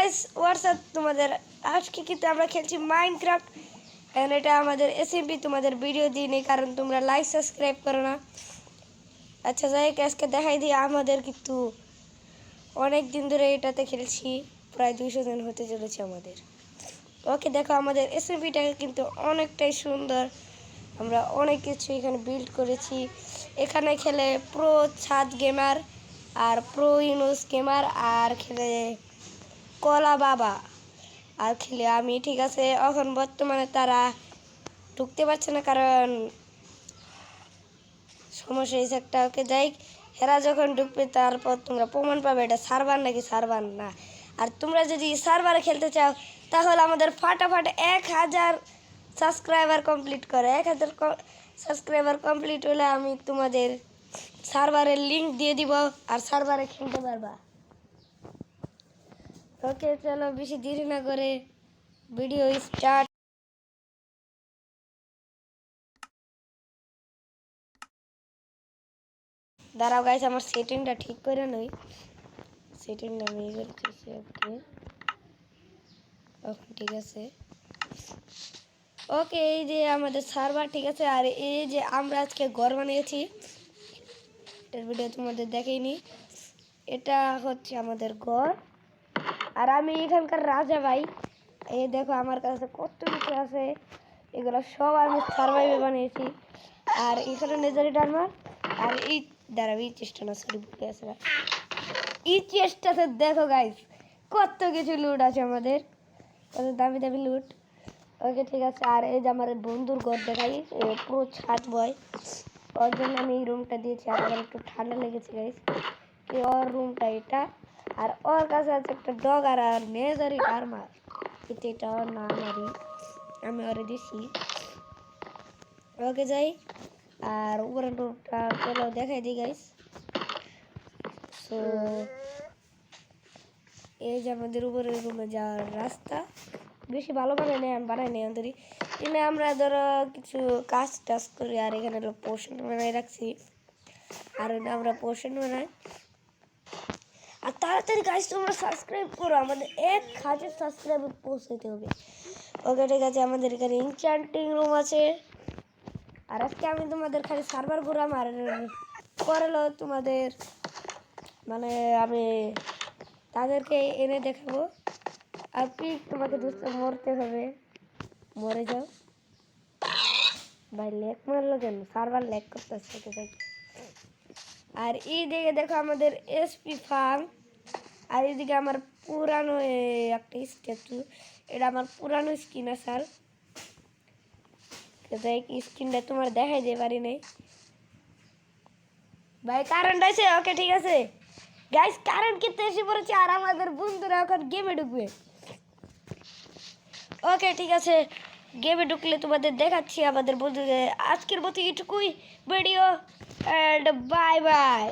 Guys WhatsApp তোমাদের আজকে কিন্তু আমরা খেলছি মাইনক্রাফট এন্ড এটা আমাদের এসএমপি তোমাদের ভিডিও দিইনি কারণ তোমরা লাইক সাবস্ক্রাইব করো না। আচ্ছা যাই আজকে দেখাই দিই আমাদের কিন্তু অনেক দিন ধরে এটাতে খেলছি, প্রায় 200 দিন হতে চলেছে আমাদের। ওকে দেখো আমাদের এসএমপিটা কিন্তু অনেকটাই সুন্দর, আমরা অনেক কিছু এখানে বিল্ড করেছি। এখানে খেলে প্রো ছাদ গেমার আর প্রো ইউনুস গেমার আর খেলে কলা বাবা আর খেলে আমি। ঠিক আছে, এখন বর্তমানে তারা ঢুকতে পারছে না কারণ সমস্যা হয়েছে একটা। ওকে যাই, এরা যখন ঢুকবে তারপর তোমরা প্রমাণ পাবে এটা সার্ভার নাকি সার্ভার না। আর তোমরা যদি সার্ভারে খেলতে চাও তাহলে আমাদের ফাটাফাট 1000 সাবস্ক্রাইবার কমপ্লিট করে। 1000 সাবস্ক্রাইবার কমপ্লিট হলে আমি তোমাদের সার্ভারের লিঙ্ক দিয়ে দিব আর সার্ভারে খেলতে পারবা। ওকে চলো বেশি দেরি না করে ভিডিও স্টার্ট। দাঁড়াও গাইস, আমার সেটিংটা ঠিক করে নই, সেটিংটা আমি করতেছি। ওকে ওকে ঠিক আছে। ওকে এই যে আমাদের সার্ভার ঠিক আছে, আর এই যে আমরা আজকে ঘর বানিয়েছি, এটার ভিডিও তোমাদের দেখাইনি। এটা হচ্ছে আমাদের ঘর আর আমি এখানকার রাজা ভাই। এই দেখো আমার কাছে কত কিছু আছে, এগুলো সব আমি সার্ভাইভে বানিয়েছি। আর এখানে নেজারিটা আমার, আর এই দাঁড়াও এই চেষ্টা না সরি ভুলে আছে, এই চেষ্টাতে দেখো গাইস কত কিছু লুট আছে আমাদের, কত দামি দামি লুট। ওকে ঠিক আছে, আর এই যে আমার বন্ধুর ঘর দেখাই, পুরো ছাদ বয়, ওর জন্য আমি এই রুমটা দিয়েছি। আর আমার একটু ঠান্ডা লেগেছে গাইস, ওর রুমটা এটা। আর ওর কাছে আছে একটা ডগ আর নেজারি আর্মার, এটা ওর না আমারই, আমি ওরে দিছি। ওকে যাই, আর উপরের রুমটা চলো দেখাই দিই গাইস। সো এই যে আমাদের উপরের রুমে যাওয়ার রাস্তা, বেশি ভালো বানাই নেই, আমি বানাই নেই অন্তরি। এখানে আমরা ধরো কিছু কাজ টাজ করি, আর এখানে পোর্শন বানাই রাখছি, আর আমরা পোর্শন বানাই। আর তাড়াতাড়ি গাইস তোমরা সাবস্ক্রাইব করো, আমাদের 1000 সাবস্ক্রাইবার পৌঁছাতে হবে। ওকে ঠিক আছে, আমাদের এখানে ইনচান্টিং রুম আছে। আর আজকে আমি তোমাদের খালি সার্ভার ঘুরাম আর করলো তোমাদের মানে আমি তাদেরকে এনে দেখাবো। আর প্লিজ তোমাকে দোস্ত মরতে হবে, মরে যাও ভাই। লেক মারলো কেন, সার্ভার লেক করতেছে। আর এই দিকে দেখো আমাদের এসপি ফার্ম, আর এইদিকে আমার পুরানো একটা স্ট্যাচু, এটা আমার পুরানো স্কিন আসার স্কিনটা তোমার দেখাই দিয়ে পারি নাই ভাই, কারেন্ট আছে। ওকে ঠিক আছে গাইস, কারেন্ট কিন্তু এসে পড়েছে আর আমাদের বন্ধুরা এখন গেমে ঢুকবে। ওকে ঠিক আছে, গেমে ঢুকলে তোমাদের দেখাচ্ছি আমাদের বন্ধুদের। আজকের মতো এটুকুই ভিডিও, এন্ড বাই বাই।